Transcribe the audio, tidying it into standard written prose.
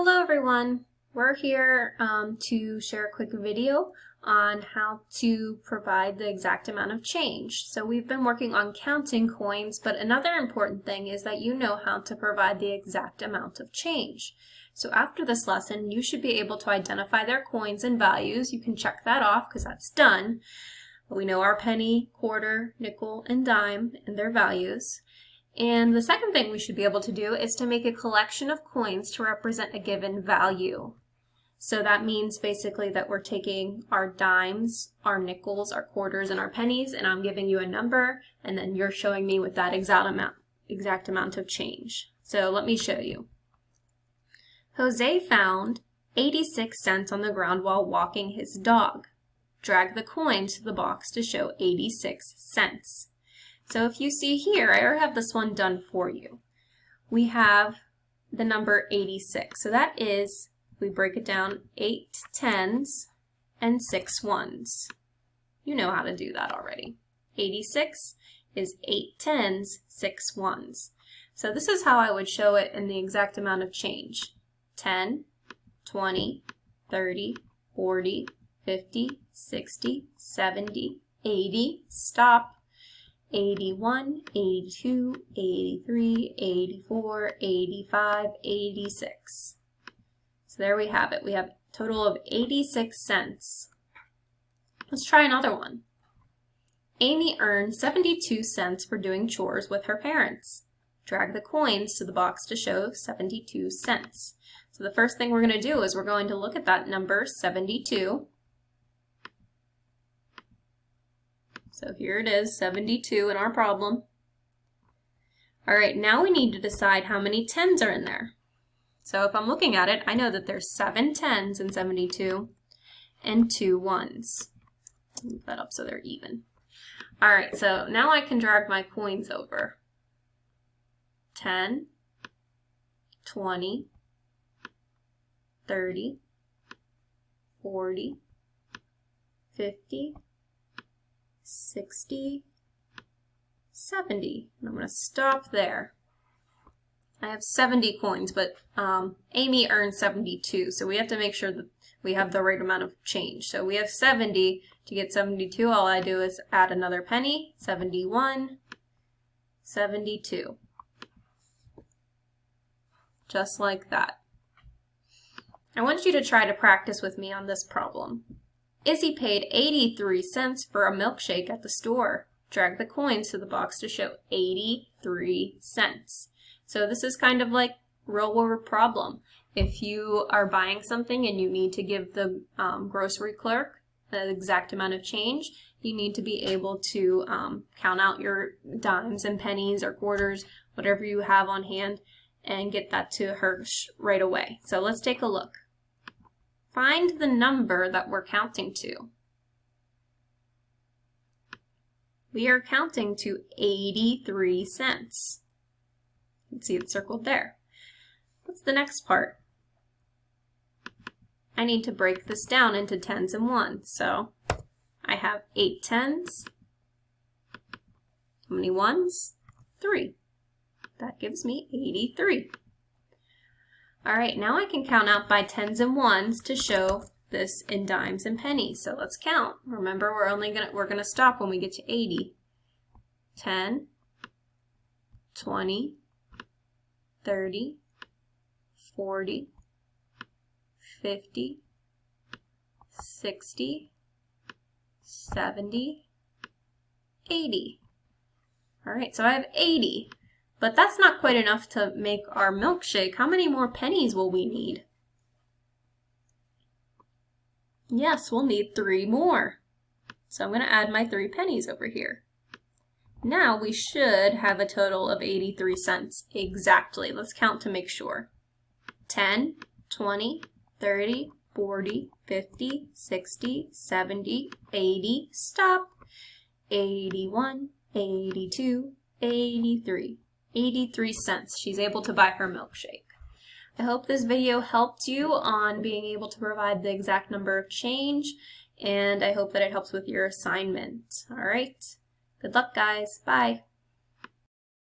Hello everyone! We're here to share a quick video on how to provide the exact amount of change. So we've been working on counting coins, but another important thing is that you know how to provide the exact amount of change. So after this lesson, you should be able to identify their coins and values. You can check that off because that's done. We know our penny, quarter, nickel, and dime and their values. And the second thing we should be able to do is to make a collection of coins to represent a given value. So that means basically that we're taking our dimes, our nickels, our quarters, and our pennies, and I'm giving you a number, and then you're showing me with that exact amount of change. So let me show you. Jose found 86 cents on the ground while walking his dog. Drag the coin to the box to show 86 cents. So if you see here, I already have this one done for you. We have the number 86. So that is, we break it down, 8 tens and 6 ones. You know how to do that already. 86 is 8 tens, 6 ones. So this is how I would show it in the exact amount of change. 10, 20, 30, 40, 50, 60, 70, 80, stop. 81, 82, 83, 84, 85, 86. So there we have it. We have a total of 86 cents. Let's try another one. Amy earned 72 cents for doing chores with her parents. Drag the coins to the box to show 72 cents. So the first thing we're going to do is we're going to look at that number 72. So here it is, 72 in our problem. All right, now we need to decide how many tens are in there. So if I'm looking at it, I know that there's 7 tens in 72 and 2 ones. Move that up so they're even. All right, so now I can drag my coins over. 10, 20, 30, 40, 50, 60, 70, and I'm going to stop there. I have 70 coins, but Amy earned 72, so we have to make sure that we have the right amount of change. So we have 70. To get 72, all I do is add another penny, 71, 72. Just like that. I want you to try to practice with me on this problem. Izzy paid 83 cents for a milkshake at the store. Drag the coins to the box to show 83 cents. So this is kind of like real world problem. If you are buying something and you need to give the grocery clerk the exact amount of change, you need to be able to count out your dimes and pennies or quarters, whatever you have on hand, and get that to her right away. So let's take a look. Find the number that we're counting to. We are counting to 83 cents. You can see it circled there. What's the next part? I need to break this down into tens and ones. So I have 8 tens. How many ones? 3. That gives me 83. All right, now I can count out by tens and ones to show this in dimes and pennies. So let's count. Remember, we're gonna stop when we get to 80. 10, 20, 30, 40, 50, 60, 70, 80. All right, so I have 80. But that's not quite enough to make our milkshake. How many more pennies will we need? Yes, we'll need 3 more. So I'm going to add my 3 pennies over here. Now we should have a total of 83 cents exactly. Let's count to make sure. 10, 20, 30, 40, 50, 60, 70, 80, stop. 81, 82, 83. 83 cents. She's able to buy her milkshake. I hope this video helped you on being able to provide the exact number of change, and I hope that it helps with your assignment. All right. Good luck, guys. Bye.